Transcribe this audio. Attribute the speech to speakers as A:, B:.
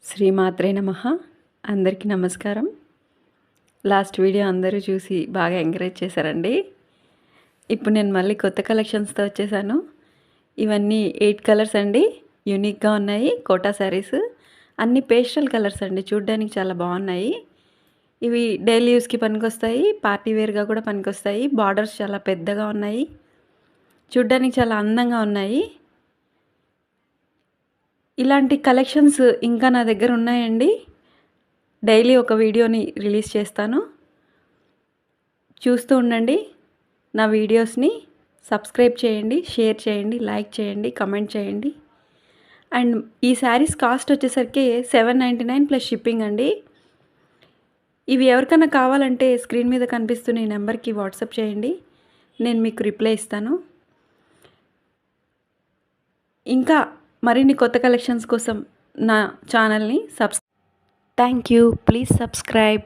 A: శ్రీమాత్రే నమః. అందరికీ నమస్కారం. లాస్ట్ వీడియో అందరూ చూసి బాగా ఎంకరేజ్ చేశారండి. ఇప్పుడు నేను మళ్ళీ కొత్త కలెక్షన్స్తో వచ్చేసాను. ఇవన్నీ 8 కలర్స్ అండి. యూనిక్గా ఉన్నాయి. కోటా శారీస్ అన్ని పేస్టల్ కలర్స్ అండి. చూడ్డానికి చాలా బాగున్నాయి. ఇవి డైలీ యూస్కి పనికొస్తాయి, పార్టీ వేర్గా కూడా పనికొస్తాయి. బార్డర్స్ చాలా పెద్దగా ఉన్నాయి. చూడ్డానికి చాలా అందంగా ఉన్నాయి. ఇలాంటి కలెక్షన్స్ ఇంకా నా దగ్గర ఉన్నాయండి. డైలీ ఒక వీడియోని రిలీజ్ చేస్తాను. చూస్తూ ఉండండి. నా వీడియోస్ని సబ్స్క్రైబ్ చేయండి, షేర్ చేయండి, లైక్ చేయండి, కమెంట్ చేయండి. అండ్ ఈ శారీస్ కాస్ట్ వచ్చేసరికి 799 ప్లస్ షిప్పింగ్ అండి. ఇవి ఎవరికైనా కావాలంటే స్క్రీన్ మీద కనిపిస్తున్న ఈ నెంబర్కి వాట్సాప్ చేయండి. నేను మీకు రిప్లై ఇస్తాను. ఇంకా మరిన్ని కొత్త కలెక్షన్స్ కోసం నా ఛానల్ని థ్యాంక్ యూ. Please subscribe.